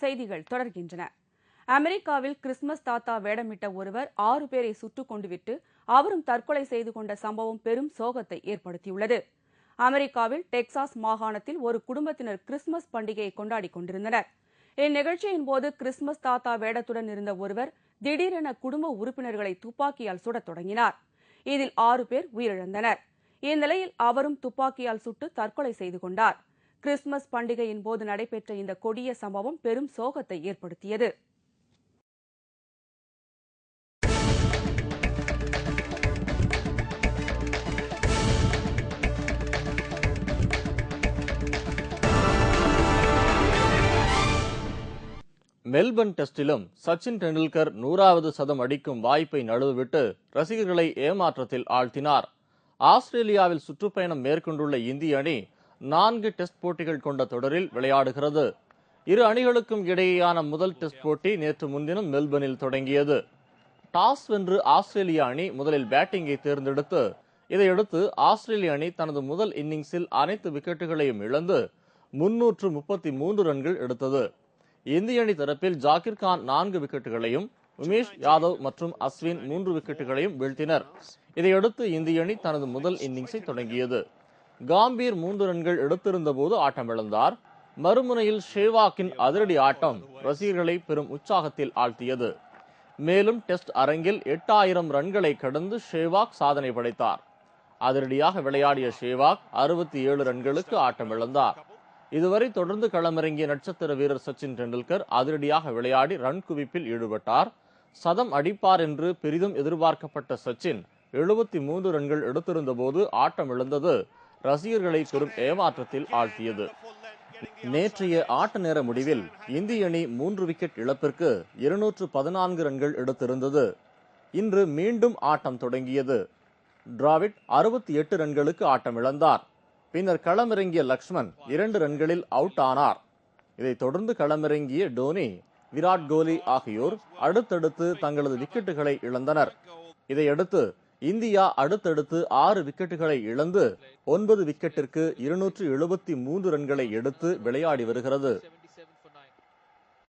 செய்திகள் தொடர்கின்றன. அமெரிக்காவில் கிறிஸ்துமஸ் தாத்தா வேடமிட்ட ஒருவர் 6 பேரை சுட்டுக் கொண்டுவிட்டு அவரும் தற்கொலை செய்து கொண்ட சம்பவம் பெரும் சோகத்தை ஏற்படுத்தியுள்ளது. அமெரிக்காவில் டெக்சாஸ் மாகாணத்தில் ஒரு குடும்பத்தினர் கிறிஸ்துமஸ் பண்டிகையை கொண்டாடிக் கொண்டிருந்தனர். இந்நிகழ்ச்சியின் போது கிறிஸ்துமஸ் தாத்தா வேடத்துடன் இருந்த ஒருவர் திடீரென குடும்ப உறுப்பினர்களை துப்பாக்கியால் சுடத் தொடங்கினார். இதில் 6 பேர் உயிரிழந்தனர். இந்நிலையில் அவரும் துப்பாக்கியால் சுட்டு தற்கொலை செய்து கொண்டார். கிறிஸ்துமஸ் பண்டிகையின் போது நடைபெற்ற இந்த கொடிய சம்பவம் பெரும் சோகத்தை ஏற்படுத்தியது. மெல்பர்ன் டெஸ்டிலும் சச்சின் டெண்டுல்கர் 100வது சதம் அடிக்கும் வாய்ப்பை நழுவவிட்டு ரசிகர்களை ஏமாற்றத்தில் ஆழ்த்தினார். ஆஸ்திரேலியாவில் சுற்றுப்பயணம் மேற்கொண்டுள்ள இந்திய அணி 4 டெஸ்ட் போட்டிகள் கொண்ட தொடரில் விளையாடுகிறது. இரு அணிகளுக்கும் இடையேயான முதல் டெஸ்ட் போட்டி நேற்று முன்தினம் மெல்பர்னில் தொடங்கியது. டாஸ் வென்று ஆஸ்திரேலிய அணி முதலில் பேட்டிங்கை தேர்ந்தெடுத்து, இதையடுத்து ஆஸ்திரேலிய அணி தனது முதல் இன்னிங்ஸில் அனைத்து விக்கெட்டுகளையும் இழந்து 333 ரன்கள் எடுத்தது. இந்திய அணி தரப்பில் ஜாகிர் கான் 4 விக்கெட்டுகளையும், உமேஷ் யாதவ் மற்றும் அஸ்வின் 3 விக்கெட்டுகளையும் வீழ்த்தினர். இதையடுத்து இந்திய அணி தனது முதல் இன்னிங்ஸை தொடங்கியது. காம்பீர் 3 ரன்கள் எடுத்திருந்த போது ஆட்டமிழந்தார். மறுமுனையில் ஷேவாக்கின் அதிரடி ஆட்டம் ரசிகர்களை பெரும் உற்சாகத்தில் ஆழ்த்தியது. மேலும் டெஸ்ட் அரங்கில் 8000 ரன்களை கடந்து ஷேவாக் சாதனை படைத்தார். அதிரடியாக விளையாடிய ஷேவாக் 67 ரன்களுக்கு ஆட்டமிழந்தார். இதுவரை தொடர்ந்து களமிறங்கிய நட்சத்திர வீரர் சச்சின் டெண்டுல்கர் அதிரடியாக விளையாடி ரன் குவிப்பில் ஈடுபட்டார். சதம் அடிப்பார் என்று பெரிதும் எதிர்பார்க்கப்பட்ட சச்சின் 73 ரன்கள் எடுத்திருந்த போது ஆட்டமிழந்தது ரசிகர்களை பெரும் ஏமாற்றத்தில் ஆழ்த்தியது. நேற்றைய ஆட்ட நேர முடிவில் இந்திய அணி 3 விக்கெட் இழப்பிற்கு 214 ரன்கள் எடுத்திருந்தது. இன்று மீண்டும் ஆட்டம் தொடங்கியது. டிராவிட் 68 ரன்களுக்கு ஆட்டமிழந்தார். பின்னர் களமிறங்கிய லக்ஷ்மன் 2 ரன்களில் அவுட் ஆனார். இதைத் தொடர்ந்து களமிறங்கிய டோனி, விராட் கோலி ஆகியோர் அடுத்தடுத்து தங்களது விக்கெட்டுகளை இழந்தனர். இதையடுத்து இந்தியா அடுத்தடுத்து 6 விக்கெட்டுகளை இழந்து 9 விக்கெட்டிற்கு 273 ரன்களை எடுத்து விளையாடி வருகிறது.